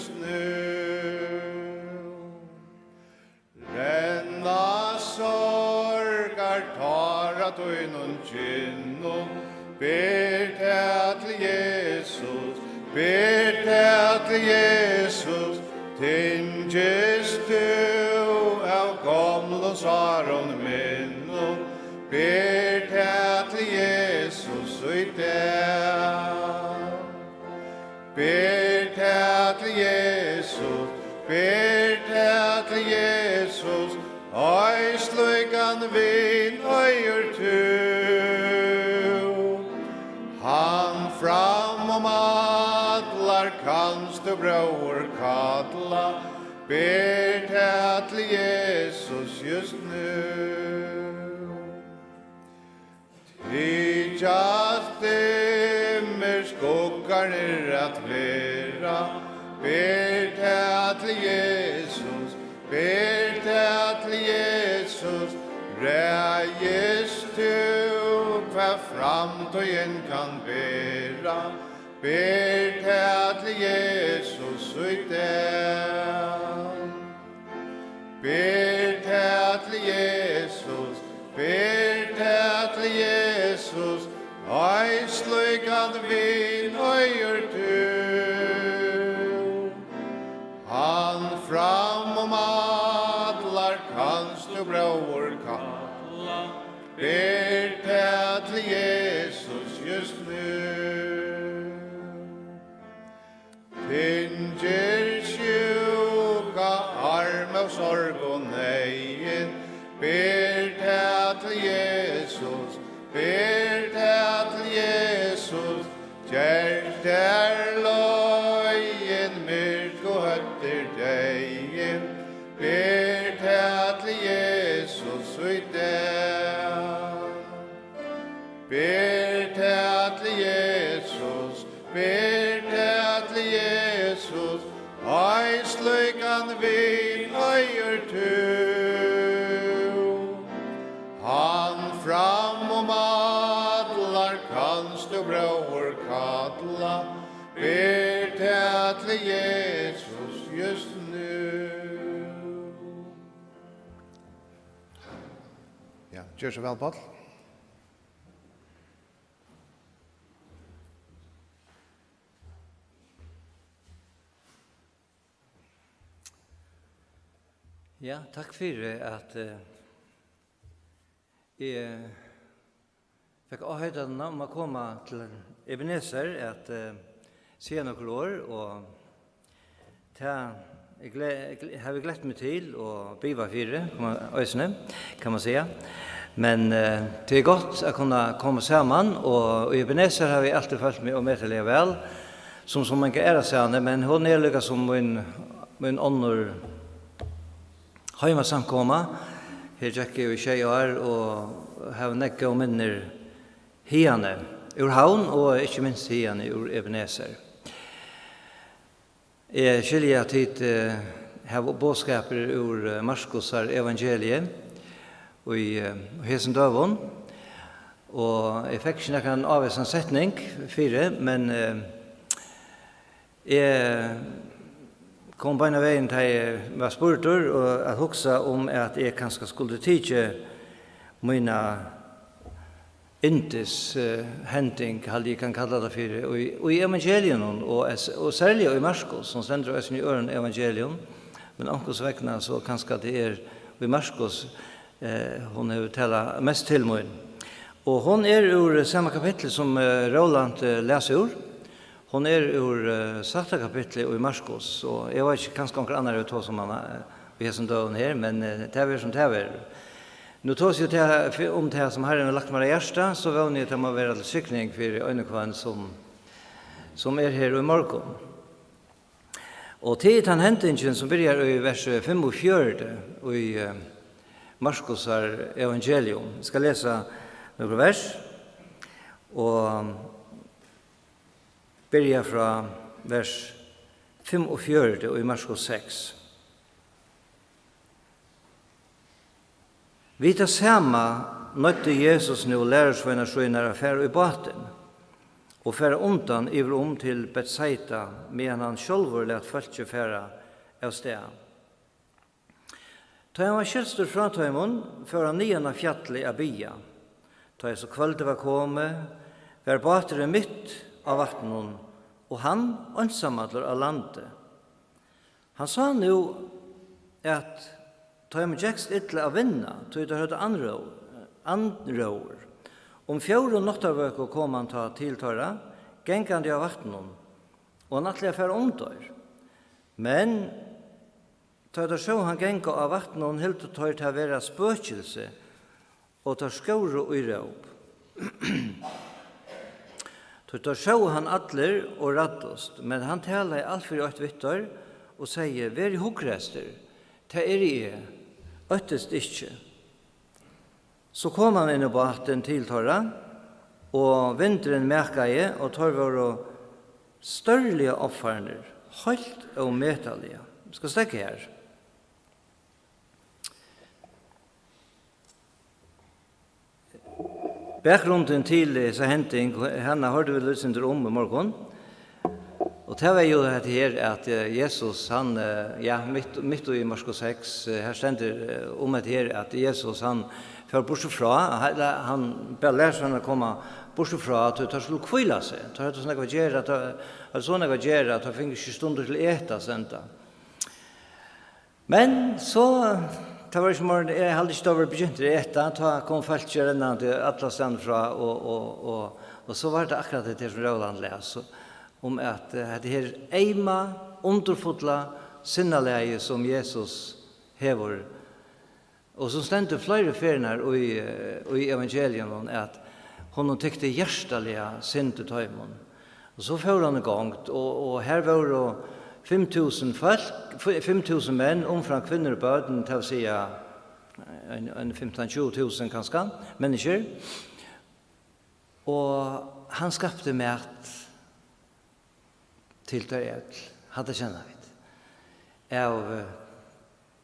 just nu. Renna sorgar tar att ögon kinno, ber till Jesus, ber till Jesus, tinges du av gamla saron minno, ber till Jesus och där. Ber till Jesus, ber till Jesus, oj slugan vin öjer tu. Han fram adlar kanst du bror kadla, ber till Jesus just nu. Tidjast dimmer skuggar att vera, ber till Jesus, ber till Jesus, räjes du kvar framtiden kan bära, ber till Jesus och där. Ber till Jesus, ber till Jesus, oj slugan vin öjer du. Han fram adlar kanst du bror kalla, ber till Jesus just nu. Tinger sjuka arm av sorg och nejen, ber till Jesus, ber till Jesus, kär där löjen mörk och hötter dejen, ber till Jesus och där. Ber till Jesus, ber till Jesus, oj slugan vin öjer tu. Han fram adlar kanst du bror kadla, ber till Jesus just nu. Ja, gör så väl, Paul. Ja, takk for at jeg fikk avhøyden om å komme til Ebenezer at se noen år, og jeg har gledt meg til å biva fire, kan man säga. Men det er godt å kunne komme sammen, og i Ebenezer har vi alltid følt meg og med til det vel, som man ikke er seg, men hun er lykkes som min ånder Heima samkomma, her Jackie og Tjejar, og har nekket og minner hiane ur Havn, og ikke minst hiane ur Ebenezer. Jeg skiljer tid har bådskaper ur Marskosar evangeliet, og i hesen døvån, og jeg fikk ikke nekken av en setning, men jeg kom på en av veien til jeg var spurtur, og at hoksa om at jeg kanskje skulle tidse mine intis henting, jeg kan kalla det for, og i evangelien, og særlig i Marskos, som sender oss i øren evangelien, men omkos vekna så kanskje det i Marskos hun har tala mest til mig. Og hun ur samme kapittel som Roland leser ur. Hon ur satta kapitlet i Marskos, og jeg var ikke kanskje noen andre ut som man vi har som døden her, men det er som det er. Nå tås jo om det som Herren har lagt meg i hjertet, så vil jeg til å være til sykning for øynekvann som her i morgen. Og til den hentingen som begynner i vers 45 i Marskos evangelium. Jeg skal lese noen vers, og begynner fra vers 45 i Marskos 6. Vi tar samma nøtte Jesus nu lærersvenner skjønner affær i baten, og færa undan iver til Betsaida, medan han sjálvur let fölkje færa av sted. Ta han var kjelstur fra tøymon, før han nian av fjallet av bia. Ta jeg så kvöldet var kommet, var batere mitt av vattnon, og han ansamadler av landet. Han sa nu at tøymon gjekkst ytla av vinna, tøy det høyde anrår. Fjord og nottarvøk kom han ta tiltøyra, gengande av vattnon, og han atlega færa omtøyr. Men ta det så han genga av vattnon helt og tøyr til å være spøkelse, og ta skåre og råp. Ta så han atler og raddost, men han taler i alt for 8 vittar, og sier, «Vær i hogrester, ta i, øttest ikkje.» Så kom han inn i baten til tørra, og vinteren merket og tar var størlige oppfarner, helt og metallige. Vi skal stekke her. Bakgrunden til disse henting, henne hørte vi litt i morgen, og det var jo det her at Jesus, han, midt i Marskos 6, her stender det her at Jesus, han, för bortsett fra, han ber läsarna komma bortsett fra att ta skulle kvila sig. Ta det såna gera att såna gera att finns inte stunder till äta senta. Men så ta var som är hade stöver begynt att äta, ta kom fältjärna till alla stand fra och så var det akkurat det som Roland läs om att det här eima underfotla sinnaläge som Jesus hevor. Och så stände flera ferner i evangelien att hon tyckte hjärtaliga synd till tajmon. Och så får han igång och här var det 5,000 män, omfram kvinnor och barn, till att säga en 15-20 000 kanske, människor. Och han skapade mat till det hade känna vid. Av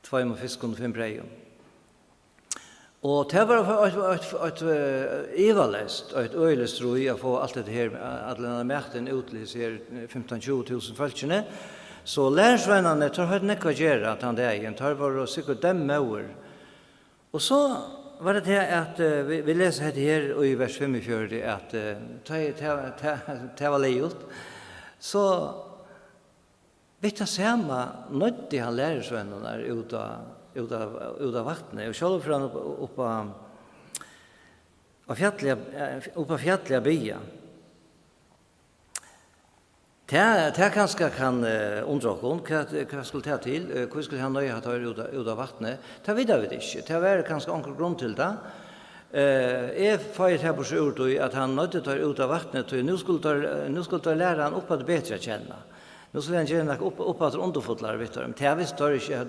2 fisk och 5 brejon. Og det var et ivalest, et øyelest tro i å få alt det her, at denne merten utlyser 15-20 000 folkene. Så lærersvennerne tar høyt nekva gjøre at han dagen, tar var sikkert dem over. Og så var det det at vi leser her i vers 45, at det var leiot. Så vet jeg samme nødde han lærersvennerne ut av vattnet, og selv for han oppa fjallet bya. Det kanskje kan undra oss, hva skulle ta til, hva skulle han nøye ha tatt ut av vattnet? Det vet vi ikke, det var kanskje anker grunn til det. Jeg får her på seg ut at han nøyde ta ut av vattnet, og nå skulle ta lære han oppa det bedre å kjenne. Nu skulle han gjerne opp at underfotlar, vet du. Men det visst tar ikke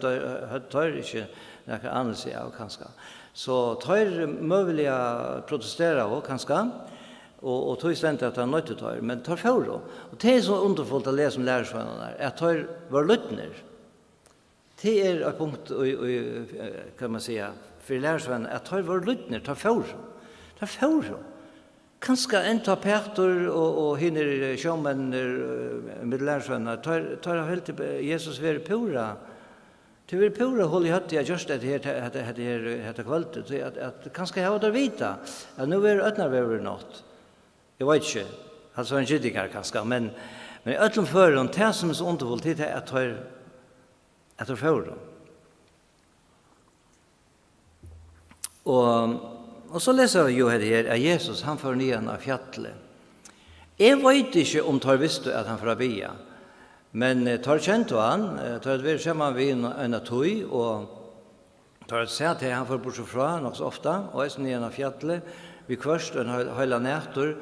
noe annet seg av, kanskje. Så tar mulig å protestere av, kanskje, og tar stendt at han nøyde tar, men tar for. Og det er så underfullt å lese om lærersvennerne, at tar var løtner. Det er et punkt, kan man si, for lærersvennerne, at tar var løtner, tar for. Tar for. Kanskje en tar Peter og hinner sjåmenner med lærersvenner, tar helt Jesus være pura. Til være pura holde i høtt jeg just det her kvalitet, at kanskje jeg har det vita, at nå er øtner vi nått. Jeg vet ikke, altså en gittinger kanskje, men i øtlen føren, det som er så underfullt, det er at tar for. Og så leser vi jo her at Jesus, han får nyan av fjallet. Jeg vet ikke om tar visste at han får bia, men tar kjent han, tar vi sammen ved en av tog, og tar se til han får bort fra nok så ofte, og er nyan av fjallet, vi kvørst en høyla nætter,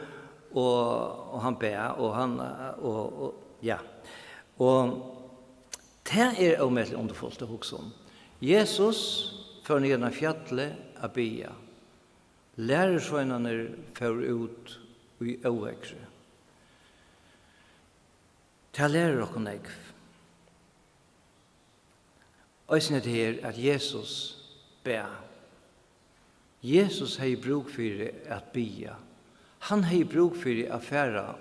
og han ber, og ja. Og det er omøtelig underfullt å huske om. Jesus får nyan av fjallet av bia. Lærersvennerne får ut i øvekse. Det lærer dere negv. Og jeg det her at Jesus ber. Jesus har bruk for at bia. Han har bruk for at fære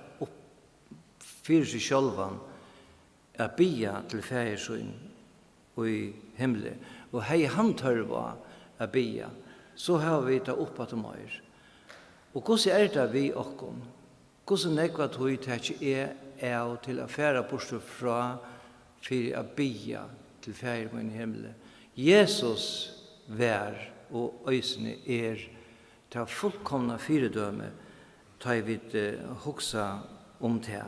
fyrir seg sjálvan a bia til færsyn og i himle. Og hei han tørva a bia, så har vi ta opp at meir. Og hvordan det vi okkom? Hvordan nekva tog til av til a færa bort fra fyrir a bia til færsyn i himle? Jesus vær og øysene ta fullkomna fyrdøme ta vi hugsa det.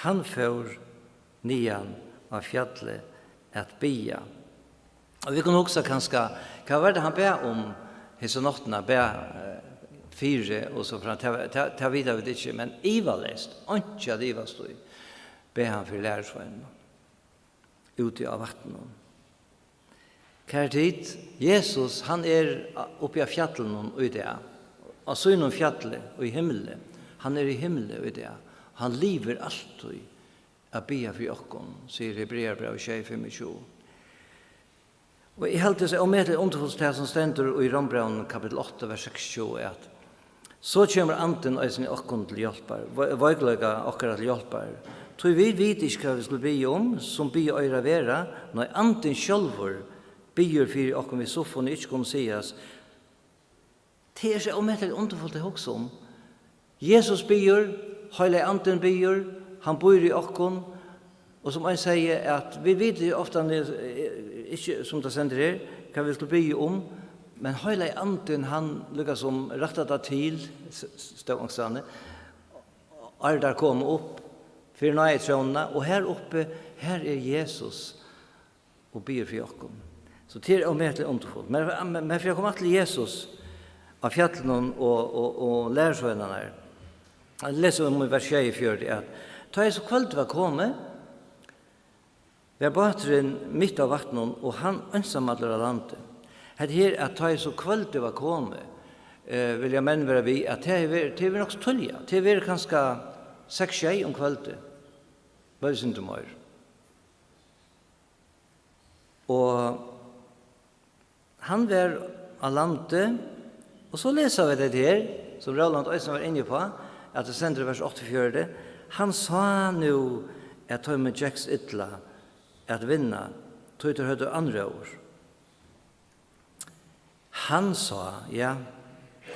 Han får nian av fjallet at bia. Og vi kan hugsa kanskje, hva var det han ber om hese nottene, ber fire og så fram, ta videre vi ikke, men Iva lest, ikke at Iva stod, ber han for lærersveien ute av vattnet. Kjær tid, Jesus, han oppe av fjallet og i det. Og så innom fjallet og i himmelen. Han i himmelen og i det. Han lever alltid a bia for okkon, sier Hebreerbrevet 6:25. Og jeg helt til å omedelig underfullsted som stender i Rombraun kapittel 8, vers 26, at så kommer anden eisen i okkon til hjelpar, veiklega okkara til hjelpar. Tror vi vet ikke hva vi skulle bia om, som bia øyra vera, når anden sjølver bier for okkon vi soffon ikke kunne sies. Det så omedelig underfullt det også om. Jesus bier, Heile anden bier, han bor i okkon, og som jeg sier at vi vet ofte ikke som det sender her, hva vi skal bli om, men Heile anden han lykkes som rettet det til, støvangstane, der kom opp, for nøye trådene, og her oppe, her Jesus, og bier for okkon. Så det mer til underfullt. Men for jeg kom til Jesus, av fjallene og lærersøgnene her, jeg leser om i vers 24, at ta så kveld var kommet, vi er bateren midt av vattnet, og han ønsamadler av landet. Her at ta så kveld var kommet, vil jeg menn være vi, at det er nok tullja. Det er kanskje 6 om kveldet. Bare synes du mer. Og han var av landet, og så leser vi det her, som Roland Øysen var inne på, at det sender vers 84, han sa nu at han med Jacks ytla at vinna, tog til høyde andre år. Han sa, ja,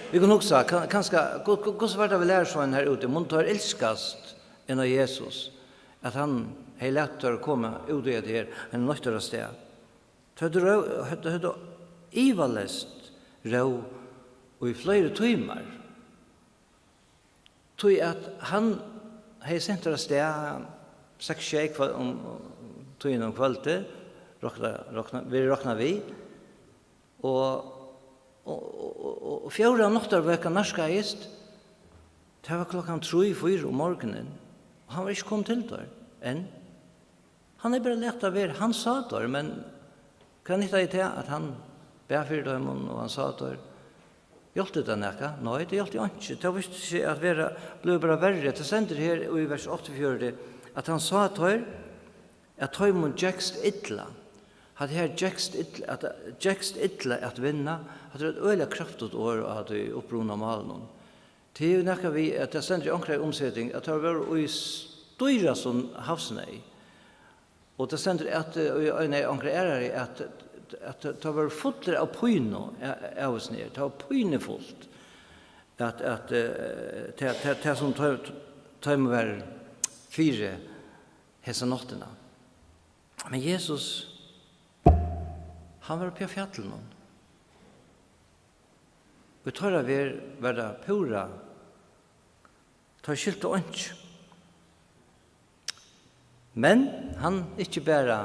vi kan også kanskje, hvordan var det vi lærer sånn her ute, man tar elskast enn av Jesus, at han har lett til å komme ut i det her, en nøytere sted. Tog høyde ivalest rå, og i flere timer, tog at han har sendt av sted 6 om tog om kveldet, vi råkna vi, og 4 nokter vekka narskaist, det var klokkan 3-4 om morgenen, og han var ikke kommet til der, enn. Han bare lett av han sa der, men kan ikke det at han ber for dem, og han sa der, hjelpte det nekka? Nei, det hjelpte ikke. Det visste ikke at det ble bare verre. Det sender her i vers 84 at han sa til at han må jekst ytla. At her jekst ytla at vinna, at det er et øyelig kraftigt år at det opprona malen. Det er nekka vi, at det sender i omkring omsetning, at det har vært i støyra som havsnei. Og det sender at omkring at det var fullt av pyno av oss ned. Det var pynefullt. At det som tar må være 4 hese nottene. Men Jesus, han var på fjallet. Vi tar av være pura, tar skilt og ønsk. Men han ikke bare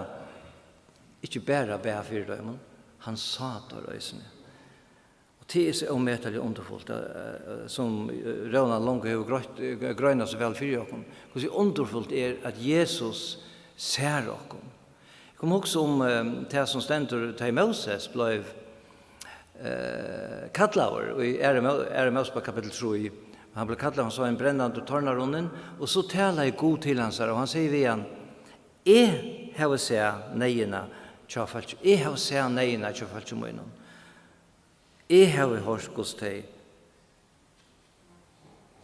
ber for dem, han sa det røysene. Og det er så omøtelig underfullt, som Røna Longe har grønnet så vel for dere. Hvordan underfullt at Jesus ser dere. Jeg kommer også om det som stender til Moses ble kattlaver, og i Moses på kapittel 3, han ble kattlaver, han sa en brennende tornarunnen, og så taler jeg god til hans, og han sier vi igjen, jeg har sett neiene, jeg har sett neiene til falskjømøyene. Jeg har hørt hos deg,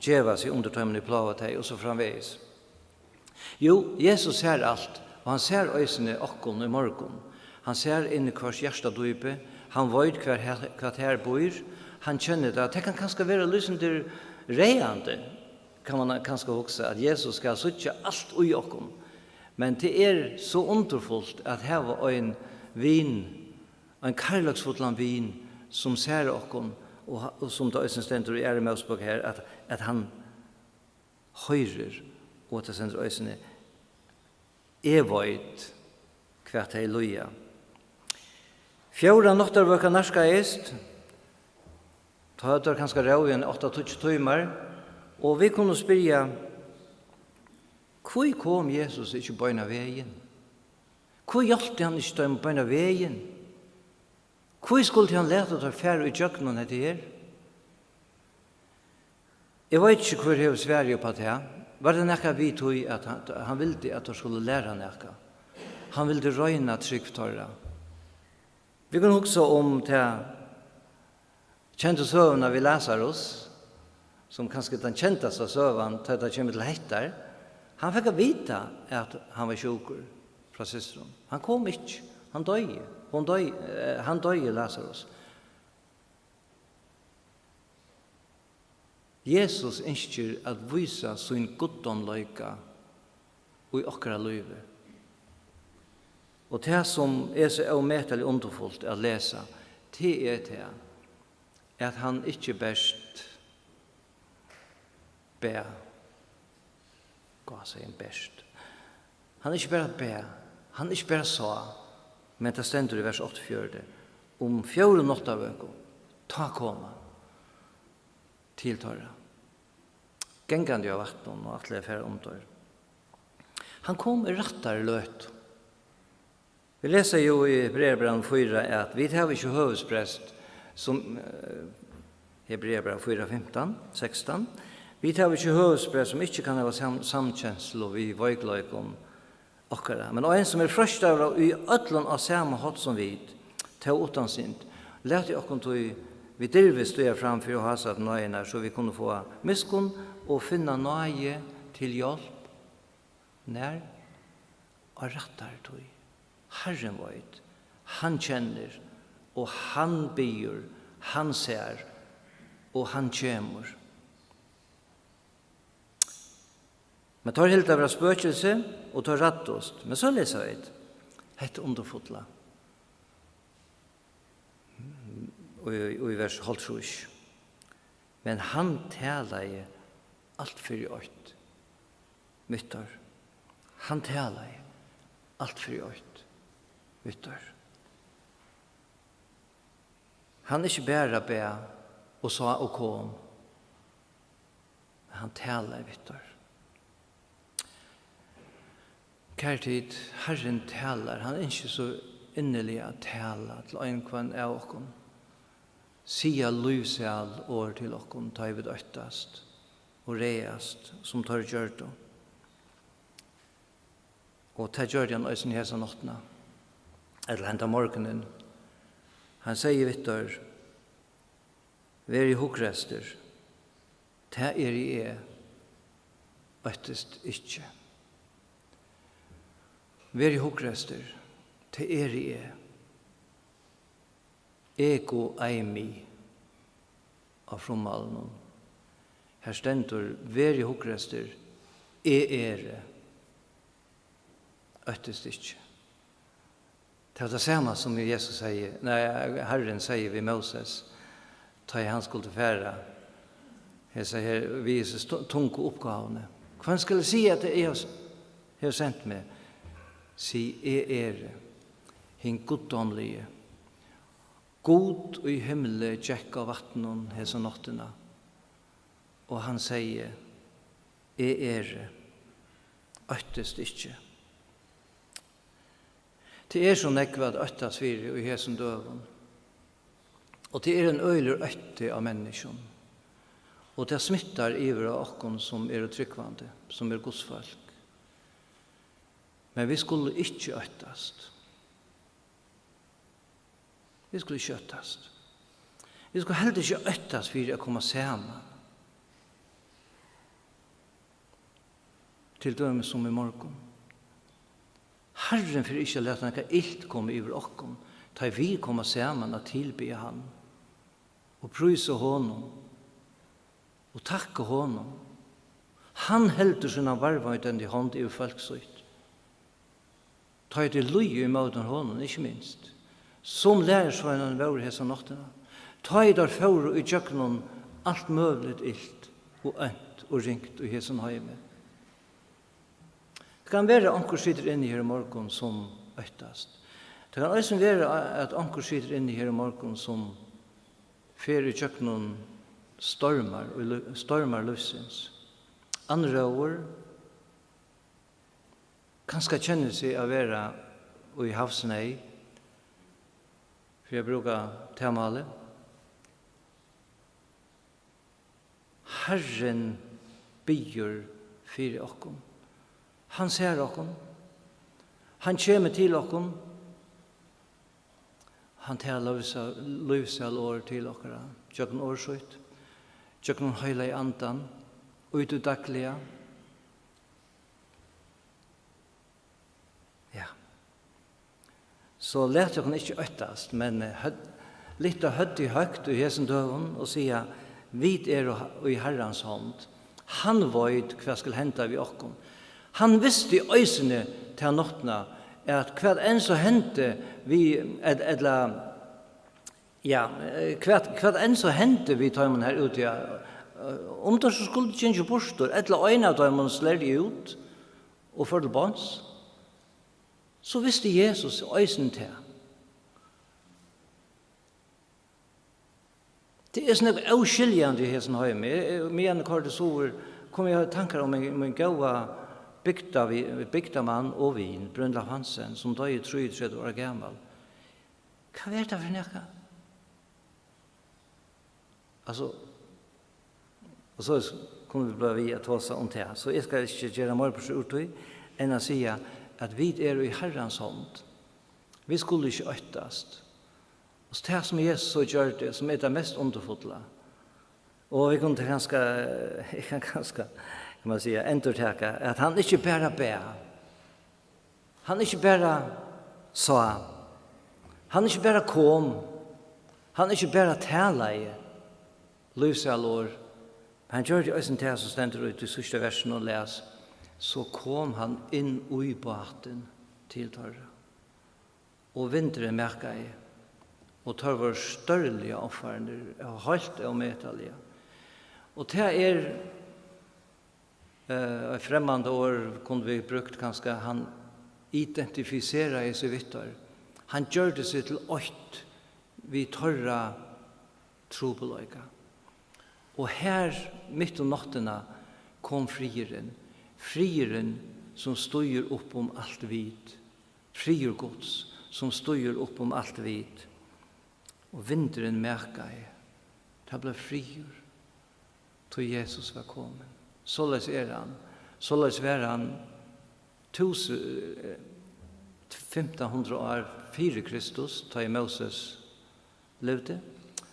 djeva seg undertømmende i plava deg, og så framveis. Jo, Jesus ser alt, og han ser øysene okkon i morgon. Han ser inn i hvers hjertadype, han vet hva her bor, han kjenner det kan kanskje være lysende reiande, kan man kanskje huske, at Jesus skal suttje alt ui okkon. Men det så underfullt at her var en vin, en karlagsfotland vin, som ser okkon, og som da øysen stendur i med oss på her, at han høyrer, og at det sender øysene vet hva det er loja. Fjorda noktarvøka narska est, ta det kanskje raugen 8-20 timer, og vi kunne spyrja, hvor kom Jesus ikke bøyna veien? Hvor hjelpte han ikke dem bøyna veien? Hvor skulle han lete til færre i jøkkenen etter her? Jeg vet ikke hvor jeg Sverige på det. Var det nekka vi tog at han ville at de skulle lære nekka? Han ville røyna tryggtøyra. Vi kan huske om det kjente søvnene vi Lazarus, som kanskje den kjenteste søvn til det kommer til hettar. Han fikk vite at han var sjukur fra systeren. Han kom ikke. Han døde. Han døde Lazarus. Jesus ønsker at vise sin goddomløyka i okkara livet. Og det som så avmetelig underfullt å lese, det at han ikke best ber. Gå seg en best. Han ikke bare ber, han ikke bare sa, men det stender i vers 8-4. Om 4 nattavøker, ta koma til tørre. Gengande av vatten og atle færre omtør. Han kom i rattar løt. Vi leser jo i Hebreerbrevet 4 at vi har ikke høvesprest som Hebreerbrevet 4:15, 16. Vi har ikke høvesprest som ikke kan ha samkjensel og vi veikløyk om okkara. Men en som frøst av i ødlån av samme hatt som vi, til utansint, lærte okkon til vi delvis stod framfor og ha satt nøyene så vi kunne få miskunn og finne nøye til hjelp. Når? Og rattar tog. Herren vet, han kjenner, og han byr, han ser, og han kjemur. Men tar helt av spøkelse, og tar rattost. Men så leser vi et, hette underfotla. Og i vers 12. Men han taler alt for i ått. Mytter. Han taler alt for i ått. Mytter. Han ikke bare be og sa og kom. Men han taler mytter. Kærtid, Herren taler. Han er ikke så innelig å tale til en kvann av oss. Sia livsal år til okkom ta i vid øttast og reiast som tar gjørdo. Og ta gjørdo han øysen hesa nottena, eller henta morgenen. Han sier vittar, veri hukrester, ta i øttest ikkje. Veri hukrester, ta i ego eimi av fromalen. Her stendur veri hukrester øttest ikkje. Det er det samme som Jesus sier, Herren sier ved Moses, ta i hans skulle færa. Jeg sier, vi er så tunge oppgavene. Hva skulle si at det har sendt meg? Si hin goddomlige. God i himmelen tjekk av vattnen hese nottena. Og han sier, øttest ikkje. Det så nekvad øttast fire i hesen døven. Og det en øyler øtte av mennesken. Og det smittar iver av okkon som tryggvande, som godsfolk. Men vi skulle ikke øttast. Vi skulle ikke øttast. Vi skulle heller ikke øttast for å komme sammen. til døme som i morgen. Herren for ikke lete noe ilt komme over okken, ta vi komme sammen og tilbe han, og pryse honom, og takke honom. Han heldur sina varvøyden i hånd i folksøyt. Ta det løy i måten honom, ikke minst. Som lærersvøynen var hese noktene. Ta der for i tjøkkenen alt møvlet ilt, og ønt og ringt i hesen heime. Det kan være anker sitter inne her i morgen som øktast. Det kan også være at anker sitter inne her i morgen som fer i tjøkkenen stormar løsens. Andre år kanskje kjenner seg å være i havsnei, for jeg bruker temalet. Herren byr for okken. Han ser okken. Han kommer til okken. Han tar løvsal år til okkara. Tjøkken årsøyt. Tjøkken høyla i andan. Ut i daglige. Ja. Så let jeg ikke øttast, men litt av høtt i høgt i hesen døven og sier, vi i Herrens hånd. Han vet hva skal hente vi okken. Han visste i øysene til nottene at hva enn så hente vi, hva enn så hente vi tar man her ute, om det så skulle det ikke bostor, eller øyne tar man slår de ut og for til båns, så visste Jesus i øysene til. Det er sånn avskiljende i hessen høyme. Med en kortisor kommer jeg tankar om min gåa bygdamann og vin, Brøndla Hansen, som da er 33 år gammal. Hva er det for nekka? Altså, og så kommer vi bare via tåsa om det. Så jeg skal ikke gjøre mer på skjortøy enn å si at vi er i Herrens hånd. Vi skulle ikke øttast. Og det som Jesus så gjør det, som er det mest underfulla. Og vi kunne ganske, kan man säga, entertaka at han ikke bare ber. Han ikke bare sa. Han ikke bare kom. Han ikke bare tala i livsalår. Han gjør det også en til som stender ut i sørste versen og les. Så kom han inn i baten til Torre. Og vinteren merket jeg. Og tar var størrelige offerner, og helt og metallige. Og det et fremmande år kunne vi brukt ganske, han identifiserer seg vittar. Han gjør det seg til 8 vi tørra trobeløyga. Og her, midt om nattena, kom frieren. Frieren som støyer opp om alt vid. Frier gods som støyer opp om alt vid. Og vinteren merka jeg. Det ble frier. Til Jesus var kommet. Såleis han. Såleis var han 1500 år fire Kristus, da i Moses levde.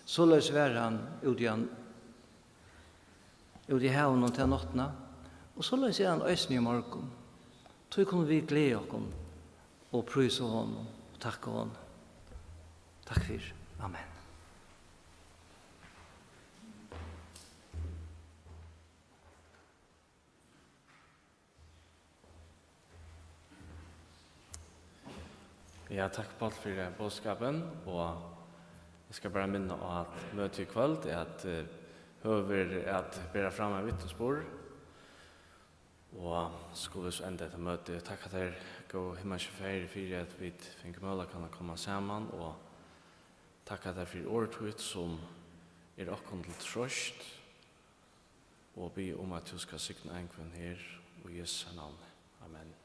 Såleis var han ut i havnen til nottene. Og såleis han øysen i morgen. Så kunne vi glede oss og pryse honom og takke honom. Takk for. Amen. Ja, takk Paul for bådskapen, og jeg skal bare minne om at møtet i kveld er at høver at bære frem av vittnesbord, og skulle så enda etter møtet. Takk at dere går himmelske ferie for at vi finner mulighet kan komme sammen, og takk at dere for åretvitt som akkurat til trøst, og be om at du skal sikne en kvann her, og Jesu navn. Amen.